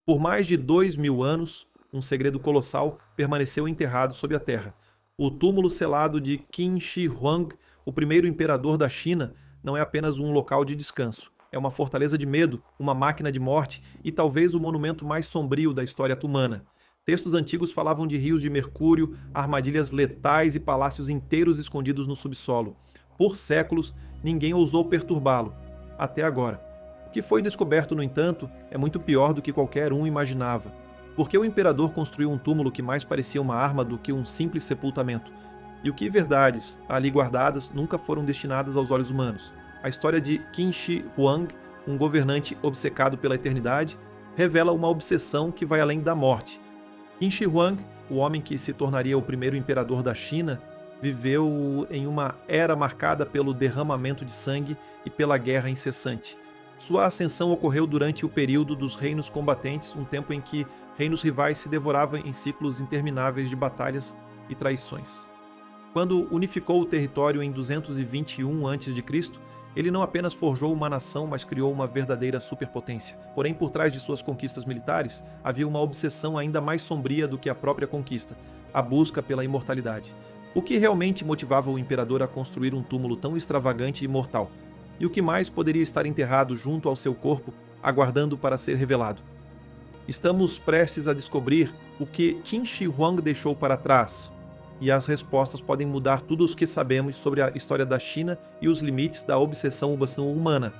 Por mais de 2000 anos, um segredo colossal permaneceu enterrado sob a terra. O túmulo selado de Qin Shi Huang, o primeiro imperador da China, não é apenas um local de descanso. É uma fortaleza de medo, uma máquina de morte e talvez o monumento mais sombrio da história humana. Textos antigos falavam de rios de mercúrio, armadilhas letais e palácios inteiros escondidos no subsolo. Por séculos, ninguém ousou perturbá-lo. Até agora. O que foi descoberto, no entanto, é muito pior do que qualquer um imaginava. Porque o imperador construiu um túmulo que mais parecia uma arma do que um simples sepultamento? E o que verdades, ali guardadas, nunca foram destinadas aos olhos humanos? A história de Qin Shi Huang, um governante obcecado pela eternidade, revela uma obsessão que vai além da morte. Qin Shi Huang, o homem que se tornaria o primeiro imperador da China, viveu em uma era marcada pelo derramamento de sangue e pela guerra incessante. Sua ascensão ocorreu durante o período dos reinos combatentes, um tempo em que reinos rivais se devoravam em ciclos intermináveis de batalhas e traições. Quando unificou o território em 221 a.C., ele não apenas forjou uma nação, mas criou uma verdadeira superpotência. Porém, por trás de suas conquistas militares, havia uma obsessão ainda mais sombria do que a própria conquista, a busca pela imortalidade. O que realmente motivava o imperador a construir um túmulo tão extravagante e mortal? E o que mais poderia estar enterrado junto ao seu corpo, aguardando para ser revelado? Estamos prestes a descobrir o que Qin Shi Huang deixou para trás, e as respostas podem mudar tudo o que sabemos sobre a história da China e os limites da obsessão humana.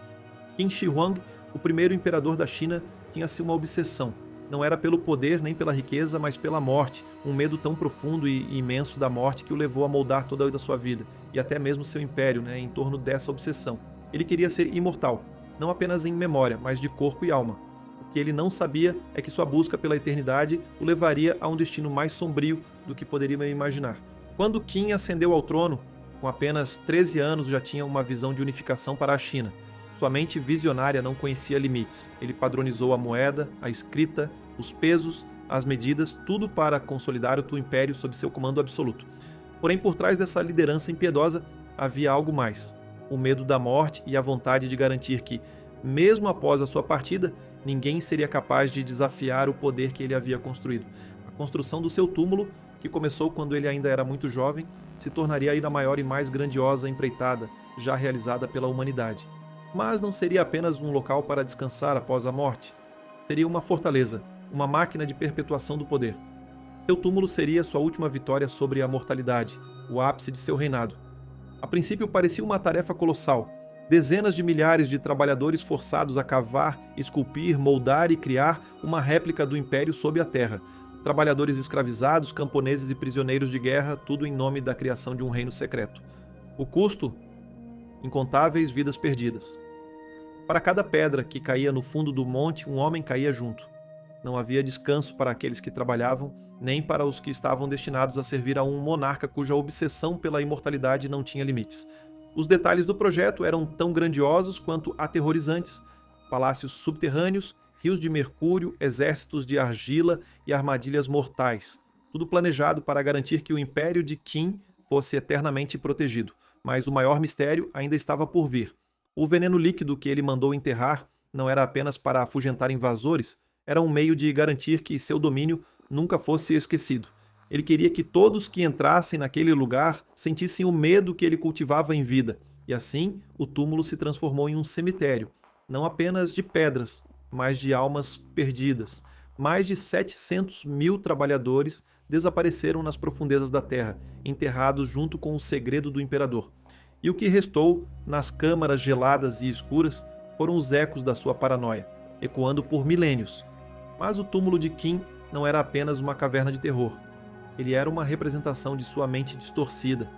Qin Shi Huang, o primeiro imperador da China, tinha-se uma obsessão. Não era pelo poder nem pela riqueza, mas pela morte, um medo tão profundo e imenso da morte que o levou a moldar toda a sua vida, e até mesmo seu império, em torno dessa obsessão. Ele queria ser imortal, não apenas em memória, mas de corpo e alma. O que ele não sabia é que sua busca pela eternidade o levaria a um destino mais sombrio do que poderia imaginar. Quando Qin ascendeu ao trono, com apenas 13 anos já tinha uma visão de unificação para a China. Sua mente visionária não conhecia limites. Ele padronizou a moeda, a escrita, os pesos, as medidas, tudo para consolidar o império sob seu comando absoluto. Porém, por trás dessa liderança impiedosa, havia algo mais. O medo da morte e a vontade de garantir que, mesmo após a sua partida, ninguém seria capaz de desafiar o poder que ele havia construído. A construção do seu túmulo, que começou quando ele ainda era muito jovem, se tornaria ainda a maior e mais grandiosa empreitada já realizada pela humanidade. Mas não seria apenas um local para descansar após a morte. Seria uma fortaleza, uma máquina de perpetuação do poder. Seu túmulo seria sua última vitória sobre a mortalidade, o ápice de seu reinado. A princípio parecia uma tarefa colossal. Dezenas de milhares de trabalhadores forçados a cavar, esculpir, moldar e criar uma réplica do império sob a terra. Trabalhadores escravizados, camponeses e prisioneiros de guerra, tudo em nome da criação de um reino secreto. O custo? Incontáveis vidas perdidas. Para cada pedra que caía no fundo do monte, um homem caía junto. Não havia descanso para aqueles que trabalhavam, nem para os que estavam destinados a servir a um monarca cuja obsessão pela imortalidade não tinha limites. Os detalhes do projeto eram tão grandiosos quanto aterrorizantes. Palácios subterrâneos, rios de mercúrio, exércitos de argila e armadilhas mortais. Tudo planejado para garantir que o império de Qin fosse eternamente protegido. Mas o maior mistério ainda estava por vir. O veneno líquido que ele mandou enterrar não era apenas para afugentar invasores, era um meio de garantir que seu domínio nunca fosse esquecido. Ele queria que todos que entrassem naquele lugar sentissem o medo que ele cultivava em vida. E assim, o túmulo se transformou em um cemitério, não apenas de pedras, mas de almas perdidas. Mais de 700 mil trabalhadores desapareceram nas profundezas da terra, enterrados junto com o segredo do imperador. E o que restou, nas câmaras geladas e escuras, foram os ecos da sua paranoia, ecoando por milênios. Mas o túmulo de Qin não era apenas uma caverna de terror. Ele era uma representação de sua mente distorcida,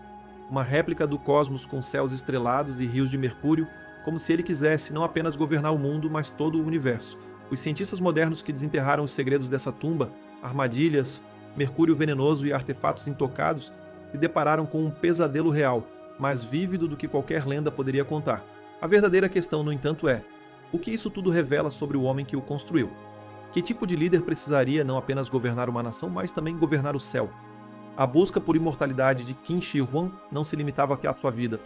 uma réplica do cosmos com céus estrelados e rios de mercúrio, como se ele quisesse não apenas governar o mundo, mas todo o universo. Os cientistas modernos que desenterraram os segredos dessa tumba, armadilhas, mercúrio venenoso e artefatos intocados, se depararam com um pesadelo real, mais vívido do que qualquer lenda poderia contar. A verdadeira questão, no entanto, é: o que isso tudo revela sobre o homem que o construiu? Que tipo de líder precisaria não apenas governar uma nação, mas também governar o céu? A busca por imortalidade de Qin Shi Huang não se limitava à sua vida,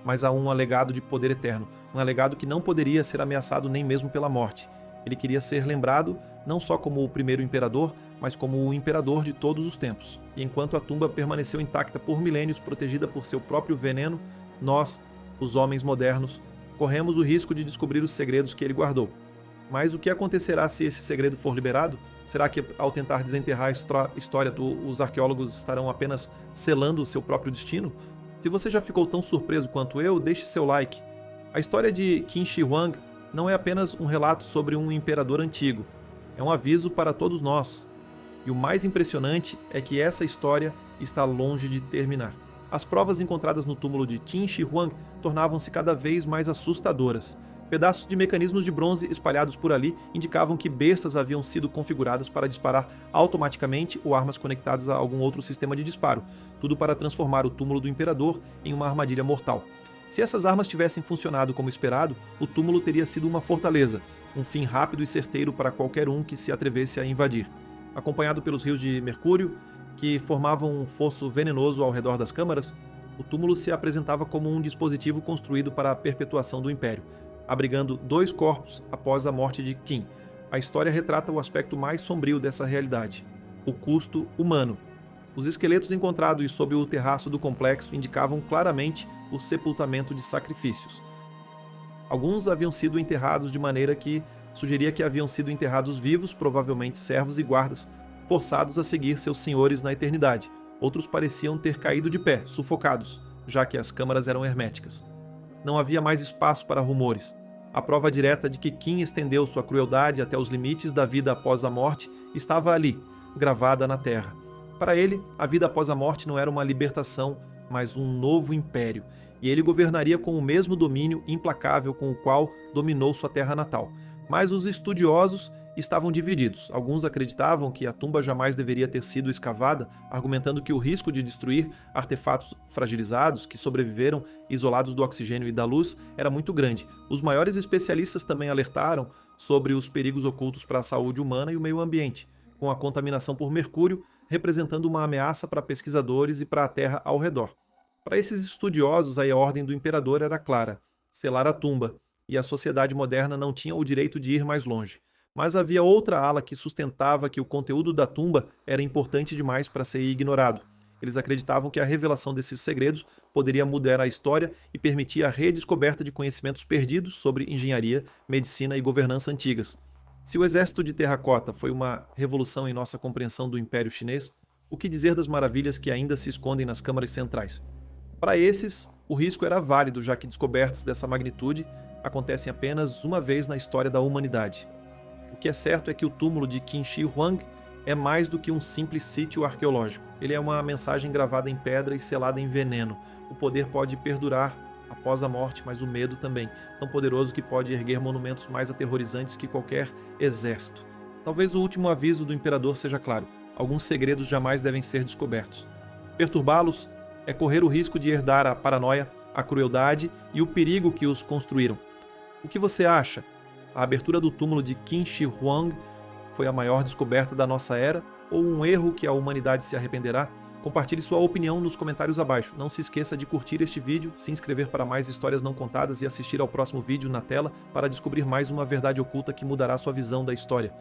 mas a um legado de poder eterno, um legado que não poderia ser ameaçado nem mesmo pela morte. Ele queria ser lembrado não só como o primeiro imperador, mas como o imperador de todos os tempos. E enquanto a tumba permaneceu intacta por milênios, protegida por seu próprio veneno, nós, os homens modernos, corremos o risco de descobrir os segredos que ele guardou. Mas o que acontecerá se esse segredo for liberado? Será que, ao tentar desenterrar a história, os arqueólogos estarão apenas selando o seu próprio destino? Se você já ficou tão surpreso quanto eu, deixe seu like. A história de Qin Shi Huang não é apenas um relato sobre um imperador antigo, é um aviso para todos nós. E o mais impressionante é que essa história está longe de terminar. As provas encontradas no túmulo de Qin Shi Huang tornavam-se cada vez mais assustadoras. Pedaços de mecanismos de bronze espalhados por ali indicavam que bestas haviam sido configuradas para disparar automaticamente ou armas conectadas a algum outro sistema de disparo, tudo para transformar o túmulo do imperador em uma armadilha mortal. Se essas armas tivessem funcionado como esperado, o túmulo teria sido uma fortaleza, um fim rápido e certeiro para qualquer um que se atrevesse a invadir. Acompanhado pelos rios de mercúrio, que formavam um fosso venenoso ao redor das câmaras, o túmulo se apresentava como um dispositivo construído para a perpetuação do Império, abrigando 2 corpos após a morte de Qin. A história retrata o aspecto mais sombrio dessa realidade: o custo humano. Os esqueletos encontrados sob o terraço do complexo indicavam claramente o sepultamento de sacrifícios. Alguns haviam sido enterrados de maneira que sugeria que haviam sido enterrados vivos, provavelmente servos e guardas, forçados a seguir seus senhores na eternidade. Outros pareciam ter caído de pé, sufocados, já que as câmaras eram herméticas. Não havia mais espaço para rumores. A prova direta de que Qin estendeu sua crueldade até os limites da vida após a morte estava ali, gravada na terra. Para ele, a vida após a morte não era uma libertação, mas um novo império, e ele governaria com o mesmo domínio implacável com o qual dominou sua terra natal. Mas os estudiosos estavam divididos. Alguns acreditavam que a tumba jamais deveria ter sido escavada, argumentando que o risco de destruir artefatos fragilizados que sobreviveram isolados do oxigênio e da luz era muito grande. Os maiores especialistas também alertaram sobre os perigos ocultos para a saúde humana e o meio ambiente, com a contaminação por mercúrio representando uma ameaça para pesquisadores e para a Terra ao redor. Para esses estudiosos, a ordem do imperador era clara: selar a tumba, e a sociedade moderna não tinha o direito de ir mais longe. Mas havia outra ala que sustentava que o conteúdo da tumba era importante demais para ser ignorado. Eles acreditavam que a revelação desses segredos poderia mudar a história e permitir a redescoberta de conhecimentos perdidos sobre engenharia, medicina e governança antigas. Se o exército de terracota foi uma revolução em nossa compreensão do Império Chinês, o que dizer das maravilhas que ainda se escondem nas câmaras centrais? Para esses, o risco era válido, já que descobertas dessa magnitude acontecem apenas uma vez na história da humanidade. O que é certo é que o túmulo de Qin Shi Huang é mais do que um simples sítio arqueológico. Ele é uma mensagem gravada em pedra e selada em veneno. O poder pode perdurar após a morte, mas o medo também, tão poderoso que pode erguer monumentos mais aterrorizantes que qualquer exército. Talvez o último aviso do imperador seja claro: alguns segredos jamais devem ser descobertos. Perturbá-los é correr o risco de herdar a paranoia, a crueldade e o perigo que os construíram. O que você acha? A abertura do túmulo de Qin Shi Huang foi a maior descoberta da nossa era ou um erro que a humanidade se arrependerá? Compartilhe sua opinião nos comentários abaixo. Não se esqueça de curtir este vídeo, se inscrever para mais histórias não contadas e assistir ao próximo vídeo na tela para descobrir mais uma verdade oculta que mudará sua visão da história.